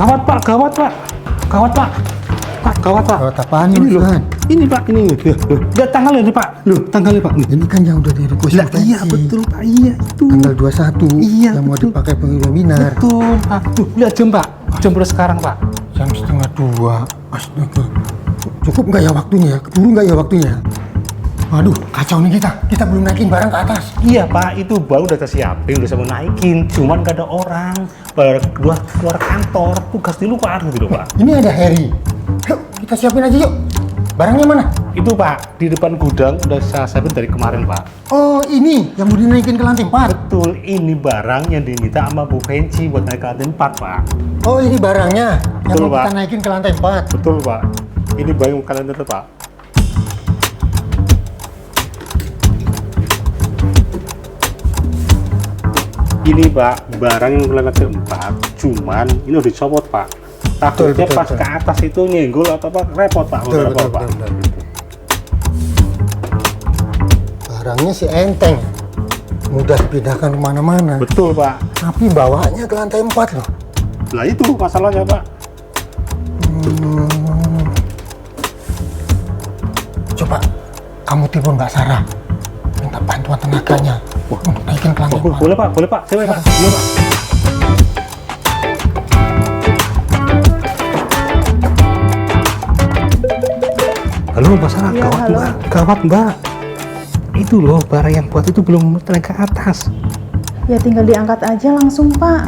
Gawat pak, gawat pak, gawat pak, pak gawat pak. Gawat apaan ini loh, Ustaz? ini pak, ini lihat tanggalnya nih pak, loh tanggalnya pak. Ini kan yang udah di-request Lah iya betul pak, iya itu. Tanggal 21 Iya, yang mau betul. dipakai webinar. Betul pak, tuh lihat jam pak, jam berapa sekarang pak? Jam 1:30. Astaga. Cukup nggak ya waktunya ya? Keburu nggak ya waktunya? Waduh, kacau nih kita. Kita belum naikin barang ke atas. Iya pak, itu baru udah siapin, udah sama naikin, cuman gak ada orang. Baru keluar kantor, tugas di luar gitu loh pak. Ini ada Harry. Yuk, kita siapin aja yuk. Barangnya mana? Itu pak, di depan gudang udah saya siapin dari kemarin pak. Oh, ini yang mau dinaikin ke lantai 4. Betul, ini barang yang diminta sama Bu Fenci buat naik ke lantai 4 pak. Oh, ini barangnya yang Betul, mau kita Pak. naikin ke lantai 4. Betul pak, ini barang kalian tetap pak. Ini pak, barang yang ke lantai 4, cuman ini udah dicopot pak. Takutnya betul, pas betul. ke atas itu nyenggol atau apa repot pak. Betul, repot, betul, pak. betul, betul. Barangnya si enteng. Mudah dipindahkan kemana-mana. Betul pak. Tapi bawanya ke lantai 4 loh. Lah itu masalahnya pak. Coba kamu telepon Mbak Sarah. Minta bantuan tenaganya. Untuk naikin ke lantai 4. Boleh pak, boleh pak. Boleh pak. Boleh pak. Halo Mbak Sarah, Iya, gawat halo. mbak, gawat mbak. Itu loh barang yang buat itu belum naik ke atas. Ya tinggal diangkat aja langsung Pak.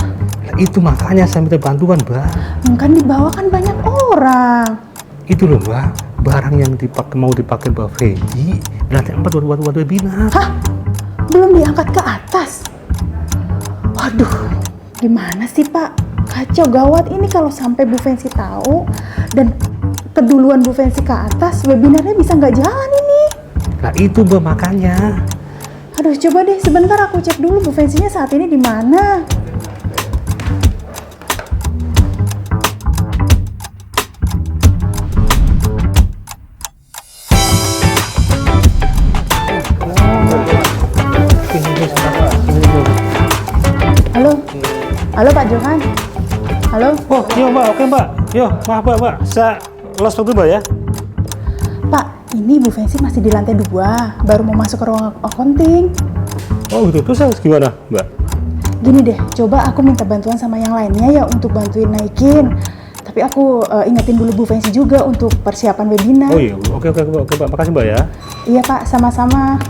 Lah, itu makanya saya minta bantuan mbak. Kan di bawah kan banyak orang. Itu loh mbak, barang yang mau dipakai Mbak Fenci di lantai 4 buat webinar. Hah? Belum diangkat ke atas? Waduh, gimana sih Pak? Kacau gawat ini kalau sampai Bu Fenci tahu dan keduluan Bu Fenci ke atas, webinarnya bisa nggak jalan ini. Nah itu mbak makanya. Aduh, coba deh sebentar aku cek dulu Bu Fensinya saat ini di mana. Halo, halo Pak Johan. Halo, Oh iya mbak, oke mbak. Yo maaf mbak, saya lost waktu mbak ya. Pak. Ini Bu Fensi masih di lantai 2, baru mau masuk ke ruang accounting. Oh gitu, terus harus gimana mbak? Gini deh, coba aku minta bantuan sama yang lainnya ya untuk bantuin naikin. Tapi aku ingetin dulu Bu Fensi juga untuk persiapan webinar. Oh iya, oke mbak, makasih mbak ya. Iya Pak, sama-sama.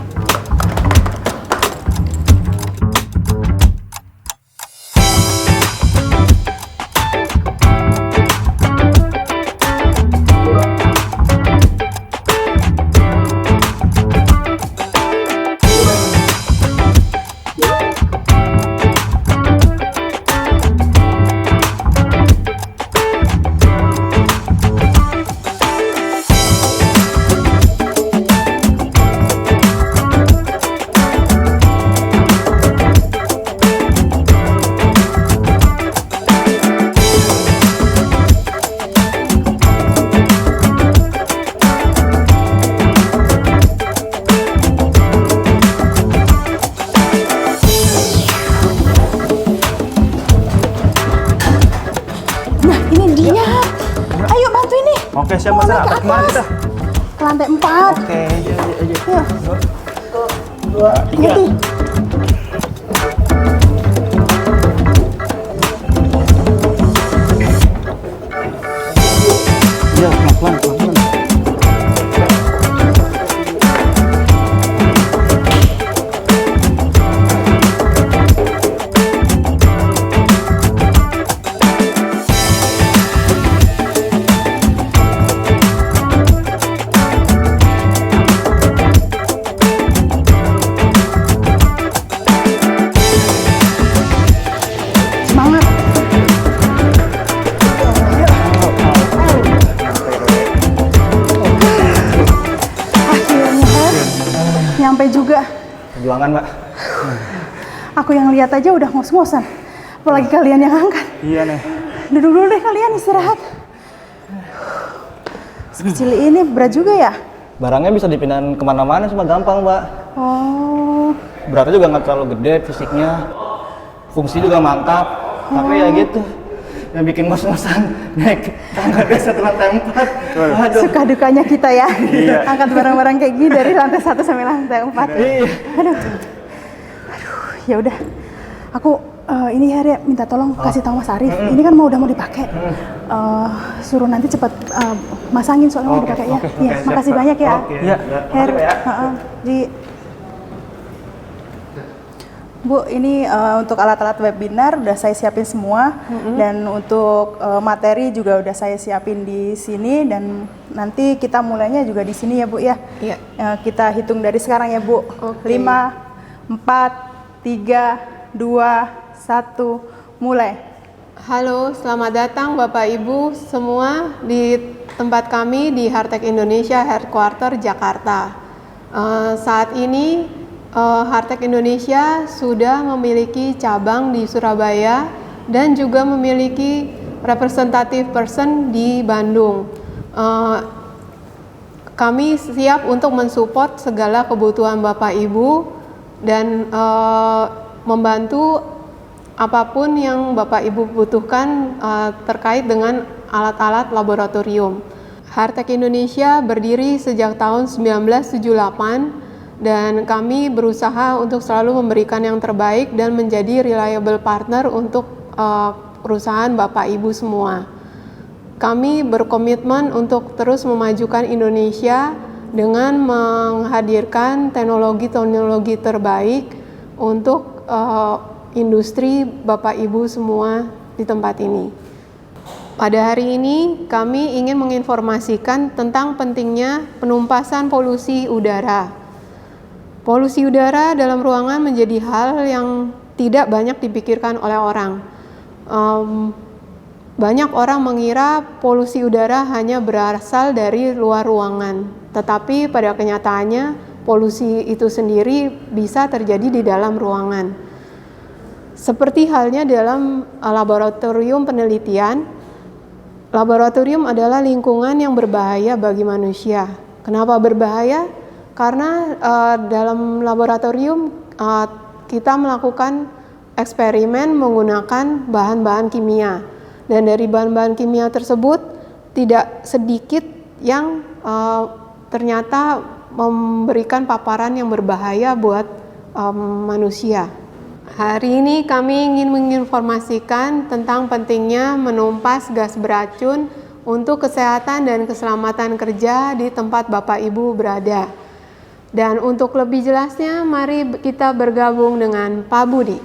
Nah, ini dia. Ayo bantuin nih. Oke siap Mau mbak, naik ke kemana atas. kita? Ke lantai 4. Oke, iya. Ya. 2, 3. Ngerti? Iya, pelan-pelan. Semangat. Akhirnya nyampe juga. Perjuangan mbak. Aku yang lihat aja udah ngos-ngosan. Apalagi kalian yang angkat. Iya nih. Duduk dulu deh kalian istirahat. Sekecil ini berat juga ya? Barangnya bisa dipindahin kemana-mana cuma gampang mbak. Oh, Beratnya juga nggak terlalu gede fisiknya. Fungsi juga mantap. Tapi ya gitu. yang bikin ngos-ngosan naik tangga dari satu lantai 4. Aduh. Suka dukanya kita ya. Iya. Angkat barang-barang kayak gini dari lantai 1 sampai lantai 4. Iya. Aduh. Ya udah. Aku ini ya Ria, minta tolong kasih tahu Mas Arif. Ini kan udah mau dipakai. Suruh nanti cepat masangin soalnya mau dipakai ya. Iya, makasih banyak ya. Iya. Her, di Bu, ini untuk alat-alat webinar udah saya siapin semua, dan untuk materi juga udah saya siapin di sini, dan nanti kita mulainya juga di sini ya Bu ya. Iya. Kita hitung dari sekarang ya Bu. Oke. 5, 4, 3, 2, 1, mulai. Halo, selamat datang Bapak Ibu semua di tempat kami di Hartek Indonesia Headquarter Jakarta. Saat ini Hartek Indonesia sudah memiliki cabang di Surabaya dan juga memiliki representative person di Bandung. Kami siap untuk mensupport segala kebutuhan Bapak Ibu dan membantu apapun yang Bapak Ibu butuhkan terkait dengan alat-alat laboratorium. Hartek Indonesia berdiri sejak tahun 1978 dan kami berusaha untuk selalu memberikan yang terbaik dan menjadi reliable partner untuk perusahaan Bapak Ibu semua. Kami berkomitmen untuk terus memajukan Indonesia dengan menghadirkan teknologi-teknologi terbaik untuk industri Bapak Ibu semua di tempat ini. Pada hari ini kami ingin menginformasikan tentang pentingnya penumpasan polusi udara. Polusi udara dalam ruangan menjadi hal yang tidak banyak dipikirkan oleh orang. Banyak orang mengira polusi udara hanya berasal dari luar ruangan, tetapi pada kenyataannya polusi itu sendiri bisa terjadi di dalam ruangan. Seperti halnya dalam laboratorium penelitian, laboratorium adalah lingkungan yang berbahaya bagi manusia. Kenapa berbahaya? Karena dalam laboratorium kita melakukan eksperimen menggunakan bahan-bahan kimia, dan dari bahan-bahan kimia tersebut tidak sedikit yang ternyata memberikan paparan yang berbahaya buat manusia. Hari ini kami ingin menginformasikan tentang pentingnya menumpas gas beracun untuk kesehatan dan keselamatan kerja di tempat Bapak Ibu berada. Dan untuk lebih jelasnya, mari kita bergabung dengan Pak Budi.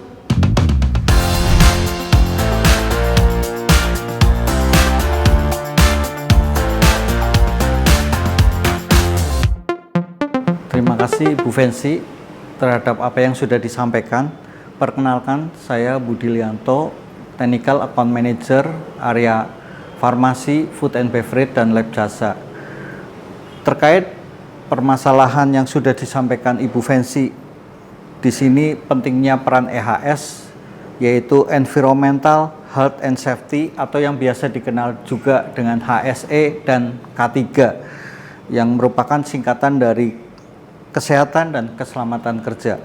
Terima kasih Bu Fensi terhadap apa yang sudah disampaikan. Perkenalkan, saya Budi Lianto, Technical Account Manager area Farmasi, Food and Beverage, dan Lab Jasa. Terkait permasalahan yang sudah disampaikan Ibu Fensi, di sini pentingnya peran EHS, yaitu Environmental, Health and Safety, atau yang biasa dikenal juga dengan HSE dan K3, yang merupakan singkatan dari kesehatan dan keselamatan kerja.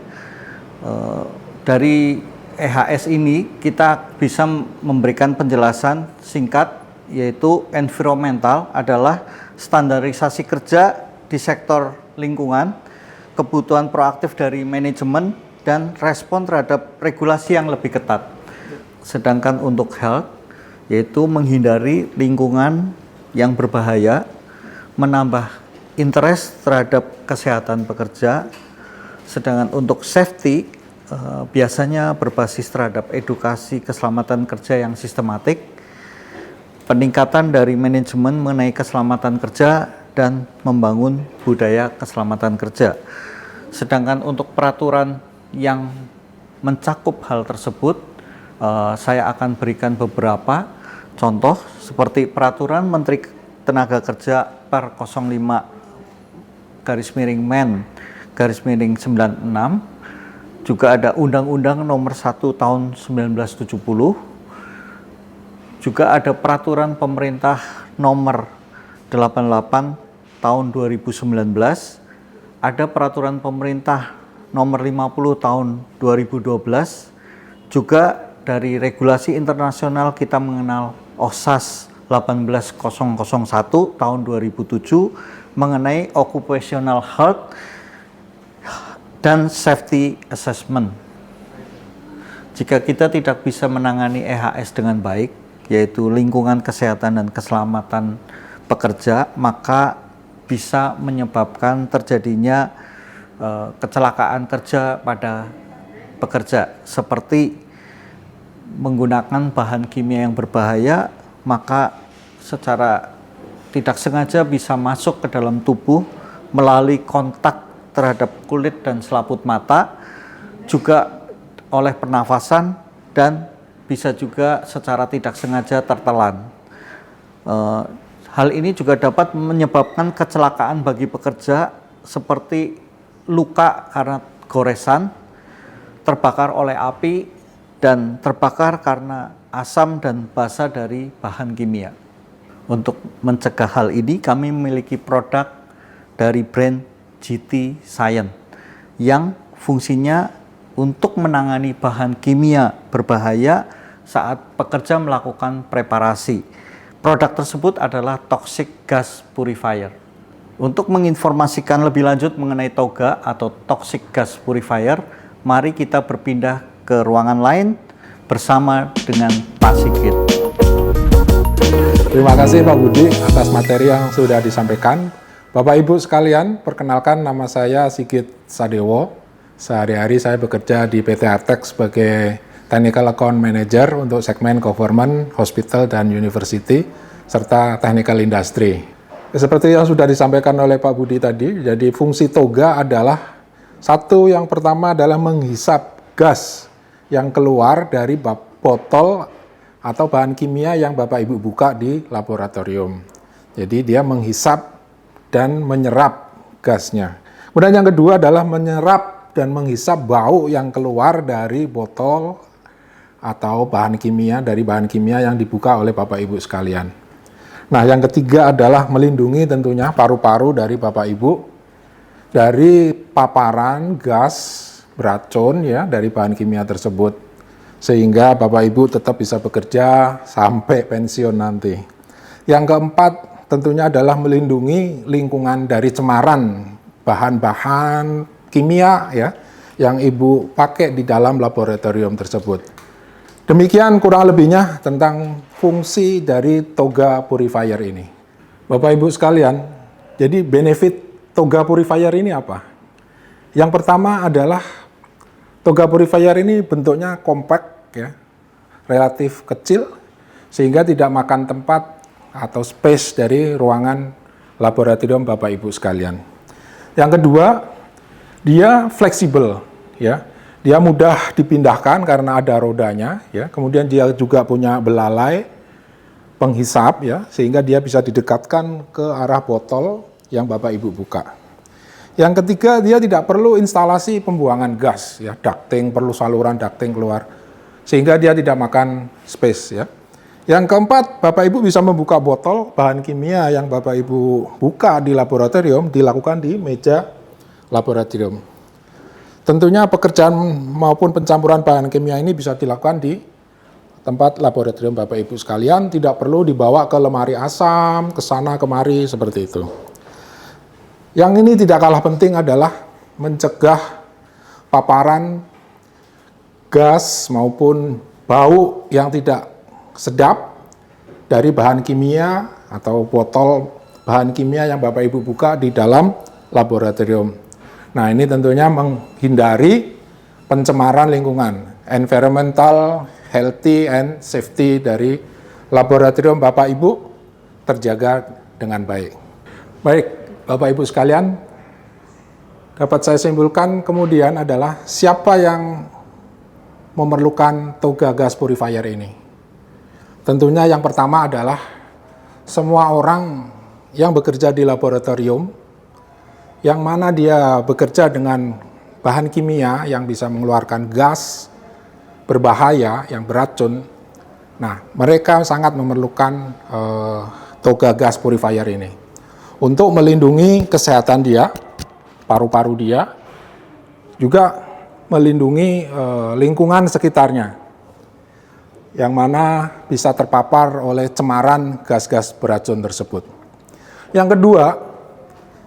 Dari EHS ini kita bisa memberikan penjelasan singkat, yaitu environmental adalah standarisasi kerja di sektor lingkungan, kebutuhan proaktif dari manajemen, dan respon terhadap regulasi yang lebih ketat. Sedangkan untuk health, yaitu menghindari lingkungan yang berbahaya, menambah interest terhadap kesehatan pekerja. Sedangkan untuk safety, biasanya berbasis terhadap edukasi keselamatan kerja yang sistematik, peningkatan dari manajemen mengenai keselamatan kerja, dan membangun budaya keselamatan kerja. Sedangkan untuk peraturan yang mencakup hal tersebut, saya akan berikan beberapa contoh seperti Peraturan Menteri Tenaga Kerja per 05/Men/96, juga ada Undang-Undang Nomor 1 Tahun 1970, juga ada Peraturan Pemerintah Nomor 88 Tahun 2019, ada Peraturan Pemerintah Nomor 50 Tahun 2012, juga dari regulasi internasional kita mengenal OHSAS 18001 tahun 2007 mengenai occupational health dan safety assessment. Jika kita tidak bisa menangani EHS dengan baik, yaitu lingkungan kesehatan dan keselamatan pekerja, maka bisa menyebabkan terjadinya kecelakaan kerja pada pekerja, seperti menggunakan bahan kimia yang berbahaya, maka secara tidak sengaja bisa masuk ke dalam tubuh melalui kontak terhadap kulit dan selaput mata, juga oleh pernafasan, dan bisa juga secara tidak sengaja tertelan. Hal ini juga dapat menyebabkan kecelakaan bagi pekerja seperti luka karena goresan, terbakar oleh api, dan terbakar karena asam dan basa dari bahan kimia. Untuk mencegah hal ini, kami memiliki produk dari brand GT Science yang fungsinya untuk menangani bahan kimia berbahaya saat pekerja melakukan preparasi. Produk tersebut adalah Toxic Gas Purifier. Untuk menginformasikan lebih lanjut mengenai TOGA atau Toxic Gas Purifier, mari kita berpindah ke ruangan lain bersama dengan Pak Sigit. Terima kasih Pak Budi atas materi yang sudah disampaikan. Bapak Ibu sekalian, perkenalkan nama saya Sigit Sadewo. Sehari-hari saya bekerja di PT Artex sebagai Technical Account Manager untuk segmen Government, Hospital, dan University, serta Technical Industry. Seperti yang sudah disampaikan oleh Pak Budi tadi, jadi fungsi TOGA adalah satu, yang pertama adalah menghisap gas yang keluar dari botol atau bahan kimia yang Bapak Ibu buka di laboratorium. Jadi dia menghisap dan menyerap gasnya. Kemudian yang kedua adalah menyerap dan menghisap bau yang keluar dari botol atau bahan kimia, dari bahan kimia yang dibuka oleh Bapak Ibu sekalian. Nah, yang ketiga adalah melindungi tentunya paru-paru dari Bapak Ibu dari paparan gas beracun ya dari bahan kimia tersebut, sehingga Bapak Ibu tetap bisa bekerja sampai pensiun nanti. Yang keempat tentunya adalah melindungi lingkungan dari cemaran bahan-bahan kimia ya yang Ibu pakai di dalam laboratorium tersebut. Demikian kurang lebihnya tentang fungsi dari TOGA Purifier ini. Bapak Ibu sekalian, jadi benefit TOGA Purifier ini apa? Yang pertama adalah TOGA Purifier ini bentuknya kompak ya, relatif kecil sehingga tidak makan tempat atau space dari ruangan laboratorium Bapak Ibu sekalian. Yang kedua, dia fleksibel ya. Dia mudah dipindahkan karena ada rodanya ya. Kemudian dia juga punya belalai penghisap ya, sehingga dia bisa didekatkan ke arah botol yang Bapak Ibu buka. Yang ketiga, dia tidak perlu instalasi pembuangan gas ya, ducting, perlu saluran ducting keluar, sehingga dia tidak makan space ya. Yang keempat, Bapak Ibu bisa membuka botol bahan kimia yang Bapak Ibu buka di laboratorium, dilakukan di meja laboratorium. Tentunya pekerjaan maupun pencampuran bahan kimia ini bisa dilakukan di tempat laboratorium Bapak Ibu sekalian, tidak perlu dibawa ke lemari asam, ke sana kemari seperti itu. Yang ini tidak kalah penting adalah mencegah paparan gas maupun bau yang tidak sedap dari bahan kimia atau botol bahan kimia yang Bapak Ibu buka di dalam laboratorium. Nah, ini tentunya menghindari pencemaran lingkungan, environmental, healthy and safety dari laboratorium Bapak Ibu terjaga dengan baik. Baik, Bapak Ibu sekalian, dapat saya simpulkan kemudian adalah siapa yang memerlukan TOGA gas purifier ini. Tentunya yang pertama adalah semua orang yang bekerja di laboratorium, yang mana dia bekerja dengan bahan kimia yang bisa mengeluarkan gas berbahaya, yang beracun. Nah, mereka sangat memerlukan TOGA gas purifier ini untuk melindungi kesehatan dia, paru-paru dia, juga melindungi lingkungan sekitarnya. yang mana bisa terpapar oleh cemaran gas-gas beracun tersebut. Yang kedua,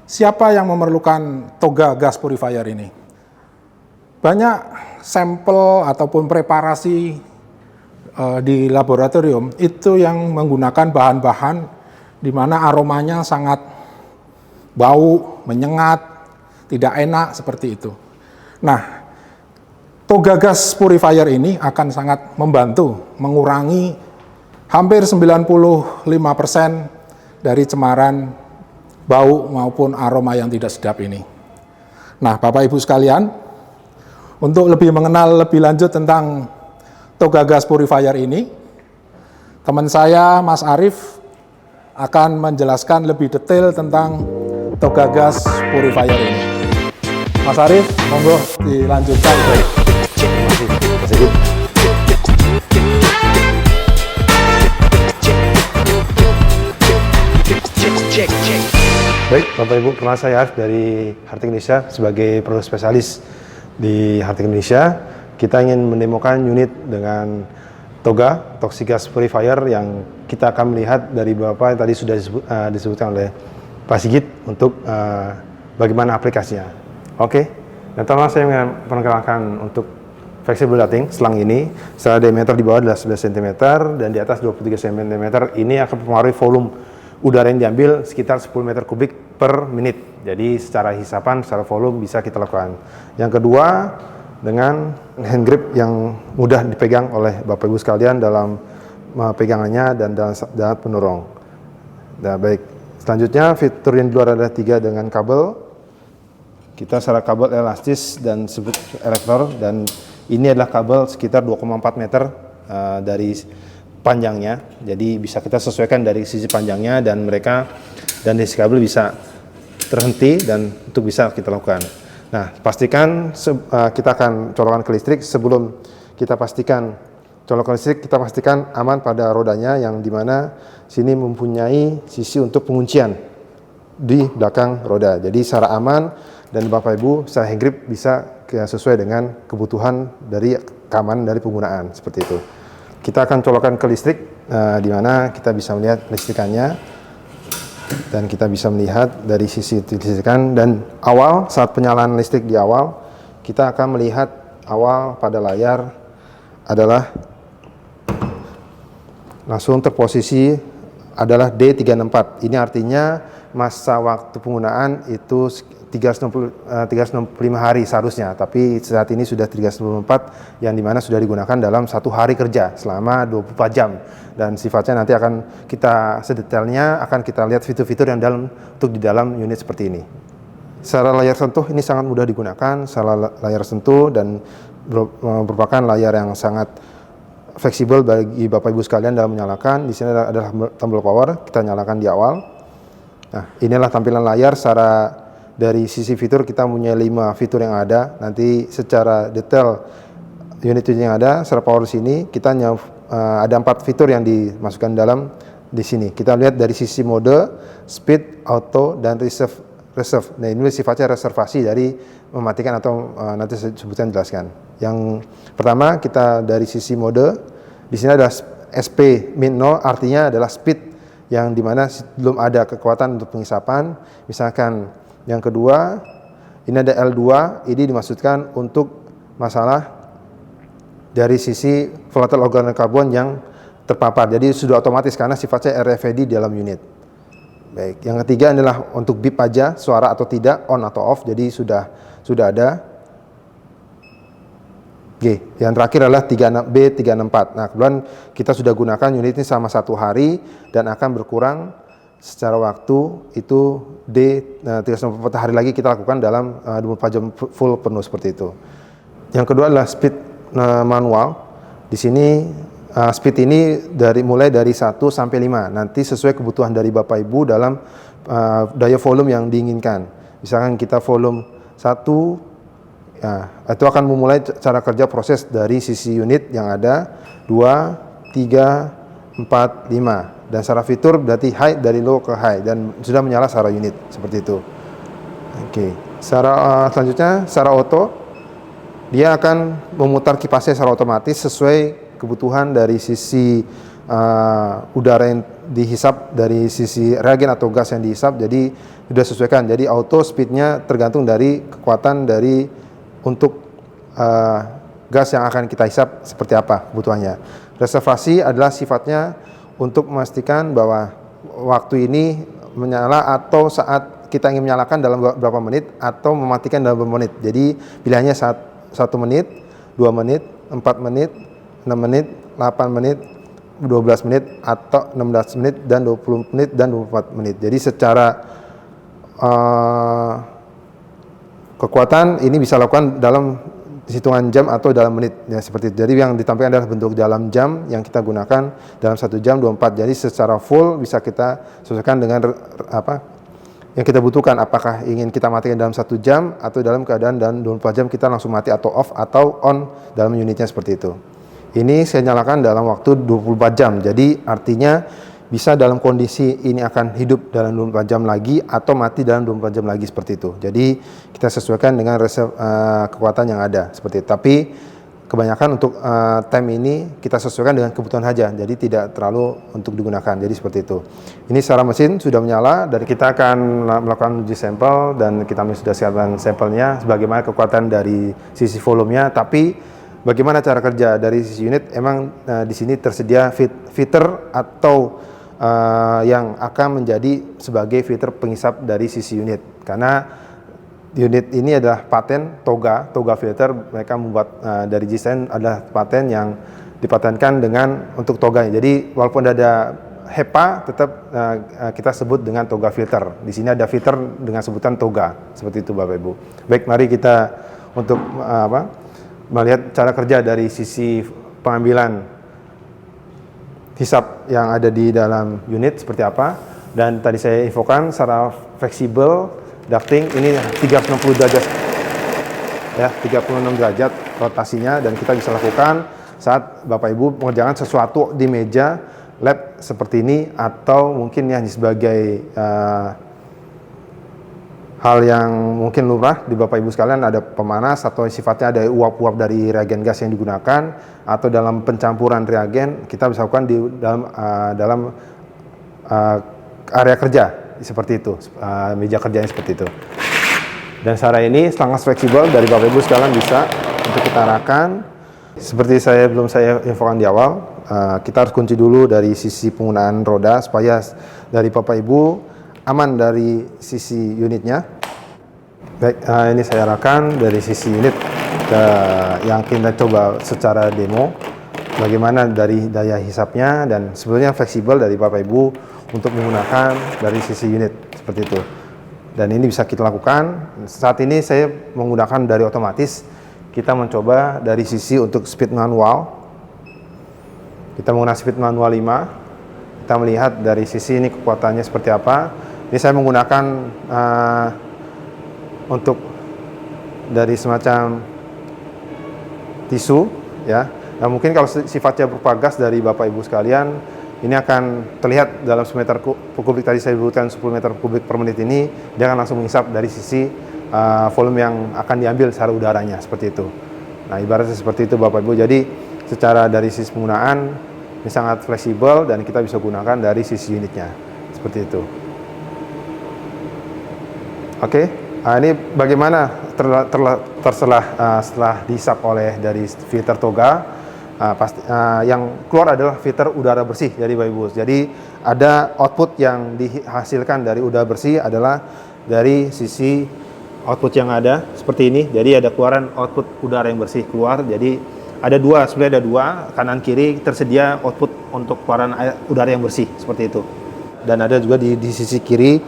siapa yang memerlukan toga gas purifier ini? Banyak sampel ataupun preparasi di laboratorium itu yang menggunakan bahan-bahan di mana aromanya sangat bau, menyengat, tidak enak seperti itu. Nah, toga gas purifier ini akan sangat membantu mengurangi hampir 95% dari cemaran bau maupun aroma yang tidak sedap ini. Nah, Bapak Ibu sekalian, untuk lebih mengenal lebih lanjut tentang toga gas purifier ini, teman saya Mas Arief akan menjelaskan lebih detail tentang toga gas purifier ini. Mas Arief, monggo dilanjutkan. Baik, Bapak Ibu, perkenalkan saya Arif dari Hartek Indonesia sebagai produk spesialis di Hartek Indonesia. Kita ingin mendemokan unit dengan toga toxic gas purifier yang kita akan melihat dari Bapak yang tadi sudah disebutkan oleh Pak Sigit untuk bagaimana aplikasinya. Oke, dan pertama saya ingin memperkenalkan untuk flexible ducting selang ini. Secara diameter di bawah adalah 11 cm dan di atas 23 cm. Ini akan mempengaruhi volume udara yang diambil sekitar 10 meter kubik per menit. Jadi secara hisapan, secara volume bisa kita lakukan. Yang kedua, dengan hand grip yang mudah dipegang oleh Bapak Ibu sekalian dalam pegangannya dan dalam pendorong. Nah, baik. Selanjutnya, fitur yang di luar ada 3 dengan kabel. Kita secara kabel elastis dan sebut elektor, dan ini adalah kabel sekitar 2,4 meter dari panjangnya. Jadi bisa kita sesuaikan dari sisi panjangnya dan dari sisi kabel bisa terhenti dan itu bisa kita lakukan. Nah, pastikan kita akan colokan ke listrik. Sebelum kita pastikan colokan listrik, kita pastikan aman pada rodanya yang dimana sini mempunyai sisi untuk penguncian di belakang roda. Jadi secara aman dan Bapak Ibu secara hand grip bisa sesuai dengan kebutuhan dari keamanan dari penggunaan seperti itu. Kita akan colokan ke listrik di mana kita bisa melihat listrikannya dan kita bisa melihat dari sisi listrikan. Dan awal saat penyalaan listrik di awal kita akan melihat awal pada layar adalah langsung terposisi adalah D364. Ini artinya masa waktu penggunaan itu 365 hari seharusnya, tapi saat ini sudah 364 yang dimana sudah digunakan dalam 1 hari kerja selama 24 jam. Dan sifatnya nanti akan kita sedetailnya akan kita lihat fitur-fitur yang di dalam unit seperti ini. Secara layar sentuh ini sangat mudah digunakan, secara layar sentuh dan merupakan layar yang sangat fleksibel bagi Bapak Ibu sekalian dalam menyalakan. Di sini adalah tombol power, kita nyalakan di awal. Nah, inilah tampilan layar secara dari sisi fitur. Kita punya 5 fitur yang ada. Nanti secara detail unit yang ada, secara power sini kita ada 4 fitur yang dimasukkan dalam di sini. Kita lihat dari sisi mode, speed, auto, dan reserve. Nah, ini sifatnya reservasi dari mematikan atau nanti saya sebutkan jelaskan. Yang pertama kita dari sisi mode, di sini ada SP min 0 artinya adalah speed yang dimana belum ada kekuatan untuk penghisapan. Misalkan yang kedua ini ada L2, ini dimaksudkan untuk masalah dari sisi volatile organik karbon yang terpapar. Jadi sudah otomatis karena sifatnya RFID di dalam unit. Baik, yang ketiga adalah untuk beep aja, suara atau tidak, on atau off, jadi sudah ada. G, yang terakhir adalah B364. Nah, kebetulan kita sudah gunakan unit ini selama 1 hari dan akan berkurang secara waktu itu D364 hari lagi kita lakukan dalam 24 jam full penuh seperti itu. Yang kedua adalah speed manual. Di sini speed ini mulai dari 1 sampai 5. Nanti sesuai kebutuhan dari Bapak Ibu dalam daya volume yang diinginkan. Misalkan kita volume 1, ya, itu akan memulai cara kerja proses dari sisi unit yang ada 2, 3, 4, 5. Dan secara fitur berarti high dari low ke high dan sudah menyala secara unit seperti itu. Oke. Selanjutnya secara auto dia akan memutar kipasnya secara otomatis sesuai kebutuhan dari sisi udara yang dihisap, dari sisi reagen atau gas yang dihisap, jadi sudah sesuaikan. Jadi auto speednya tergantung dari kekuatan dari untuk gas yang akan kita hisap seperti apa kebutuhannya. Reservasi adalah sifatnya untuk memastikan bahwa waktu ini menyala atau saat kita ingin menyalakan dalam beberapa menit atau mematikan dalam beberapa menit. Jadi pilihannya saat 1 menit, 2 menit, 4 menit, 6 menit, 8 menit, 12 menit, atau 16 menit, dan 20 menit, dan 24 menit. Jadi secara kekuatan ini bisa lakukan dalam hitungan jam atau dalam menit, ya seperti itu. Jadi yang ditampilkan adalah bentuk dalam jam yang kita gunakan dalam 1 jam 24. Jadi secara full bisa kita sesuaikan dengan apa yang kita butuhkan, apakah ingin kita matikan dalam 1 jam atau dalam keadaan dalam 24 jam kita langsung mati atau off atau on dalam unitnya seperti itu. Ini saya nyalakan dalam waktu 24 jam, jadi artinya bisa dalam kondisi ini akan hidup dalam 24 jam lagi atau mati dalam 24 jam lagi seperti itu. Jadi kita sesuaikan dengan kekuatan yang ada seperti itu. Tapi kebanyakan untuk time ini kita sesuaikan dengan kebutuhan saja, jadi tidak terlalu untuk digunakan, jadi seperti itu. Ini secara mesin sudah menyala dan kita akan melakukan uji sampel dan kita sudah siapkan sampelnya sebagaimana kekuatan dari sisi volumenya. Tapi bagaimana cara kerja dari sisi unit, emang di sini tersedia filter atau yang akan menjadi sebagai filter penghisap dari sisi unit, karena unit ini adalah paten Toga filter. Mereka membuat dari desain adalah paten yang dipatenkan dengan untuk Toganya. Jadi walaupun ada HEPA, tetap kita sebut dengan Toga filter. Di sini ada filter dengan sebutan Toga, seperti itu Bapak Ibu. Baik, mari kita untuk melihat cara kerja dari sisi pengambilan hisap yang ada di dalam unit seperti apa. Dan tadi saya infokan secara fleksibel ducting ini 360 derajat ya, 36 derajat rotasinya, dan kita bisa lakukan saat Bapak Ibu mengerjakan sesuatu di meja lab seperti ini, atau mungkin ya sebagai hal yang mungkin lumrah di Bapak Ibu sekalian, ada pemanas atau sifatnya ada uap-uap dari reagen gas yang digunakan, atau dalam pencampuran reagen kita bisa lakukan di dalam area kerja seperti itu, meja kerjanya seperti itu. Dan secara ini sangat fleksibel, dari Bapak Ibu sekalian bisa untuk kita arahkan. Seperti saya infokan di awal, kita harus kunci dulu dari sisi penggunaan roda supaya dari Bapak Ibu aman dari sisi unitnya. Baik, ini saya arahkan dari sisi unit yang kita coba secara demo bagaimana dari daya hisapnya, dan sebenarnya fleksibel dari Bapak Ibu untuk menggunakan dari sisi unit seperti itu. Dan ini bisa kita lakukan. Saat ini saya menggunakan dari otomatis. Kita mencoba dari sisi untuk speed manual. Kita menggunakan speed manual 5. Kita melihat dari sisi ini kekuatannya seperti apa. Ini saya menggunakan untuk dari semacam tisu ya. Nah, mungkin kalau sifatnya berupa gas dari Bapak Ibu sekalian, ini akan terlihat dalam 10 meter kubik tadi saya sebutkan 10 meter kubik per menit ini, dia akan langsung menghisap dari sisi volume yang akan diambil secara udaranya seperti itu. Nah, ibaratnya seperti itu Bapak Ibu. Jadi secara dari sisi penggunaan ini sangat fleksibel dan kita bisa gunakan dari sisi unitnya seperti itu. Oke, ini bagaimana setelah dihisap oleh dari filter Toga. Yang keluar adalah filter udara bersih dari Bapak Ibu. Jadi ada output yang dihasilkan dari udara bersih adalah dari sisi output yang ada seperti ini. Jadi ada keluaran output udara yang bersih keluar. Jadi ada dua, sebenarnya ada dua, kanan kiri tersedia output untuk keluaran udara yang bersih seperti itu. Dan ada juga di sisi kiri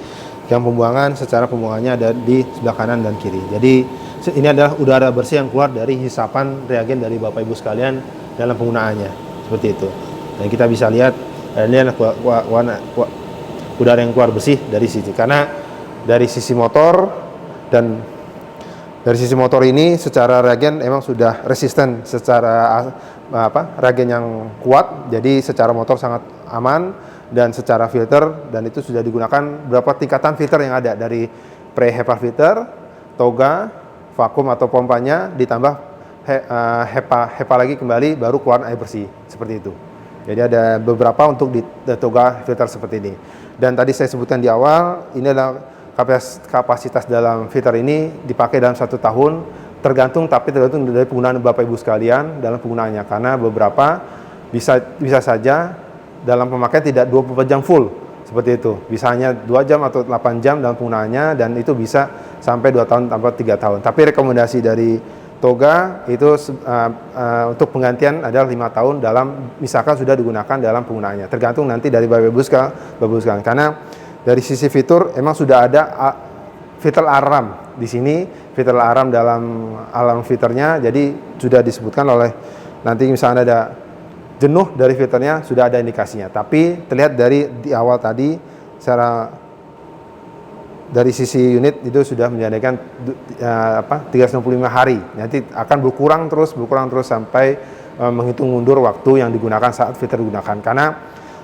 yang pembuangan, secara pembuangannya ada di sebelah kanan dan kiri. Jadi ini adalah udara bersih yang keluar dari hisapan reagen dari Bapak Ibu sekalian dalam penggunaannya seperti itu. Dan kita bisa lihat ini adalah udara yang keluar bersih dari sisi, karena dari sisi motor dan dari sisi motor ini secara reagen emang sudah resisten secara reagen yang kuat, jadi secara motor sangat aman, dan secara filter, dan itu sudah digunakan beberapa tingkatan filter yang ada dari pre-HEPA filter, Toga, vakum atau pompanya, ditambah HEPA lagi kembali, baru keluar air bersih, seperti itu. Jadi ada beberapa untuk di Toga filter seperti ini. Dan tadi saya sebutkan di awal, ini adalah kapasitas dalam filter ini dipakai dalam 1 tahun, tergantung dari penggunaan Bapak Ibu sekalian dalam penggunaannya. Karena beberapa bisa saja dalam pemakaian tidak 24 jam full, seperti itu. Bisa hanya 2 jam atau 8 jam dalam penggunaannya, dan itu bisa sampai 2 tahun tanpa 3 tahun. Tapi rekomendasi dari Toga itu untuk penggantian adalah 5 tahun dalam misalkan sudah digunakan dalam penggunaannya. Tergantung nanti dari Bapak Ibu sekalian. Karena dari sisi fitur emang sudah ada filter alarm di sini, filter alarm dalam alarm filternya. Jadi sudah disebutkan oleh nanti misalnya ada jenuh dari filternya, sudah ada indikasinya. Tapi terlihat dari di awal tadi dari sisi unit itu sudah menyediakan 365 hari. Nanti akan berkurang terus sampai menghitung mundur waktu yang digunakan saat filter digunakan. Karena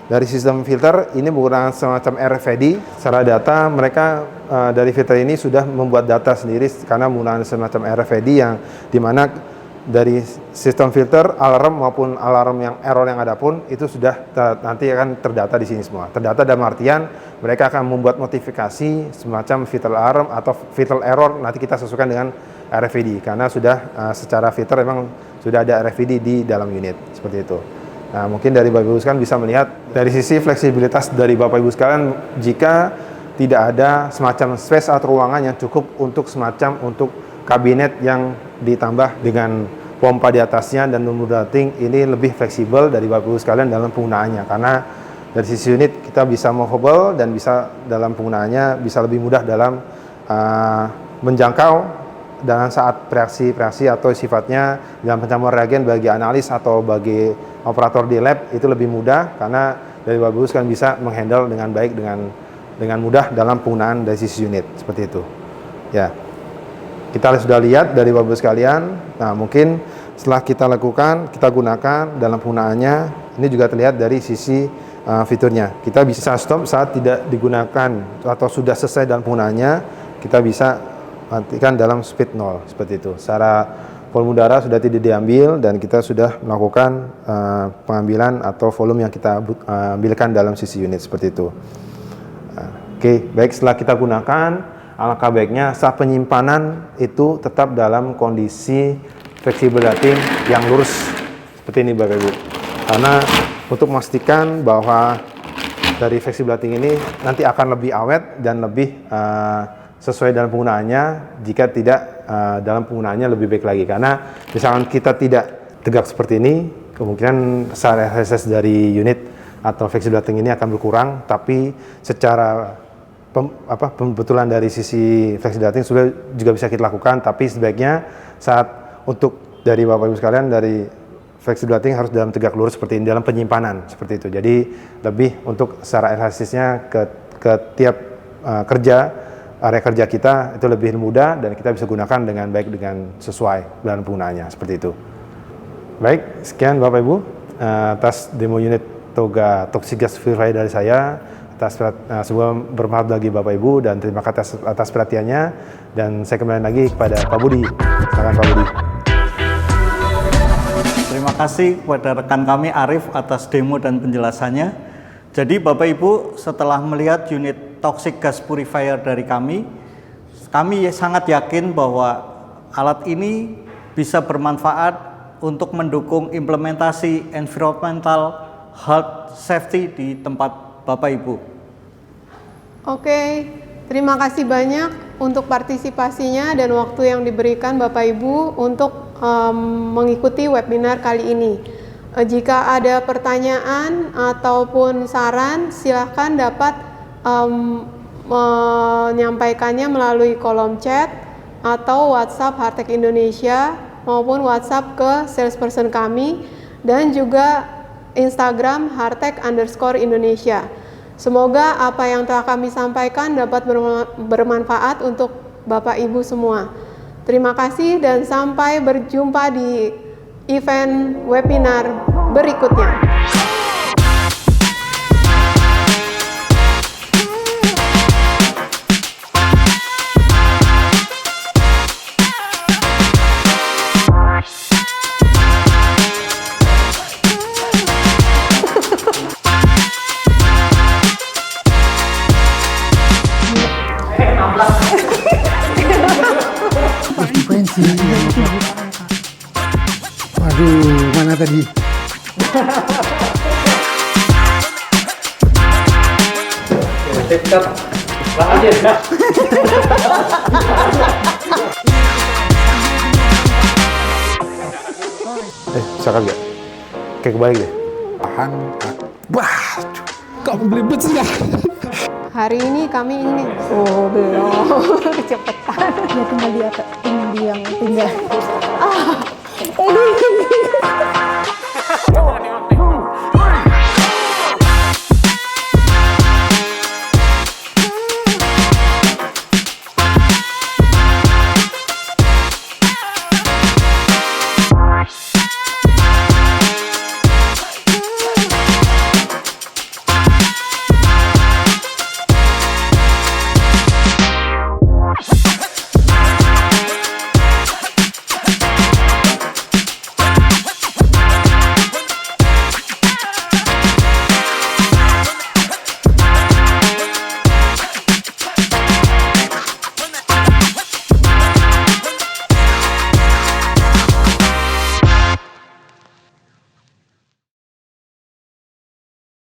dari sistem filter ini menggunakan semacam RFID. Secara data mereka dari filter ini sudah membuat data sendiri karena menggunakan semacam RFID yang dimana dari sistem filter, alarm maupun alarm yang error yang ada pun itu sudah nanti akan terdata di sini semua. Terdata dalam artian mereka akan membuat notifikasi semacam filter alarm atau filter error, nanti kita sesuaikan dengan RFID karena sudah secara filter memang sudah ada RFID di dalam unit seperti itu. Nah, mungkin dari Bapak Ibu sekalian bisa melihat dari sisi fleksibilitas dari Bapak Ibu sekalian, jika tidak ada semacam space atau ruangan yang cukup untuk kabinet yang ditambah dengan pompa di atasnya dan rating, ini lebih fleksibel dari Bapak Ibu sekalian dalam penggunaannya. Karena dari sisi unit kita bisa movable dan bisa dalam penggunaannya bisa lebih mudah dalam menjangkau dalam saat reaksi atau sifatnya dalam pencampuran reagen bagi analis atau bagi operator di lab itu lebih mudah, karena dari Bapak Ibu sekalian bisa menghandle dengan baik dengan mudah dalam penggunaan dari sisi unit seperti itu. Ya. Kita sudah lihat dari Bapak Ibu sekalian. Nah, mungkin setelah kita gunakan dalam penggunaannya, ini juga terlihat dari sisi fiturnya. Kita bisa stop saat tidak digunakan atau sudah selesai dalam penggunaannya, kita bisa matikan dalam speed 0 seperti itu. Secara volume udara sudah tidak diambil dan kita sudah melakukan pengambilan atau volume yang kita ambilkan dalam sisi unit seperti itu. Oke, baik, setelah kita gunakan, alangkah baiknya saat penyimpanan itu tetap dalam kondisi fleksibel dating yang lurus seperti ini Bapak Ibu. Karena untuk memastikan bahwa dari fleksibel dating ini nanti akan lebih awet dan lebih sesuai dalam penggunaannya, jika tidak dalam penggunaannya lebih baik lagi. Karena misalkan kita tidak tegak seperti ini, kemungkinan SRSS dari unit atau fleksibel dating ini akan berkurang, tapi secara pembetulan dari sisi fleksibel dating juga bisa kita lakukan, tapi sebaiknya saat untuk dari Bapak Ibu sekalian dari fleksibel dating harus dalam tegak lurus seperti ini dalam penyimpanan seperti itu. Jadi lebih untuk secara elastisnya ke tiap area kerja kita itu lebih mudah dan kita bisa gunakan dengan baik dengan sesuai dalam penggunaannya seperti itu. Baik, sekian Bapak Ibu atas demo unit Toga Toxic Gas Purifier dari saya. Semoga bermanfaat bagi Bapak Ibu dan terima kasih atas perhatiannya, dan saya kembali lagi kepada Pak Budi. Silakan Pak Budi. Terima kasih kepada rekan kami Arif atas demo dan penjelasannya. Jadi Bapak Ibu, setelah melihat unit Toxic Gas Purifier dari kami sangat yakin bahwa alat ini bisa bermanfaat untuk mendukung implementasi environmental health safety di tempat Bapak Ibu. Oke, terima kasih banyak untuk partisipasinya dan waktu yang diberikan Bapak Ibu untuk mengikuti webinar kali ini. Jika ada pertanyaan ataupun saran, silakan dapat menyampaikannya melalui kolom chat atau WhatsApp Hartek Indonesia maupun WhatsApp ke salesperson kami, dan juga Instagram Hartek_Indonesia. Semoga apa yang telah kami sampaikan dapat bermanfaat untuk Bapak Ibu semua. Terima kasih dan sampai berjumpa di event webinar berikutnya. Waduh, mana tadi? Misalkan nggak? Kayak kebalik deh. Tahan. Wah, kamu belibet sih ya. Hari ini kami ini, oh belum, kecepatan. Ya tinggal di atas, tinggal di yang tinggal. Ah, aduh.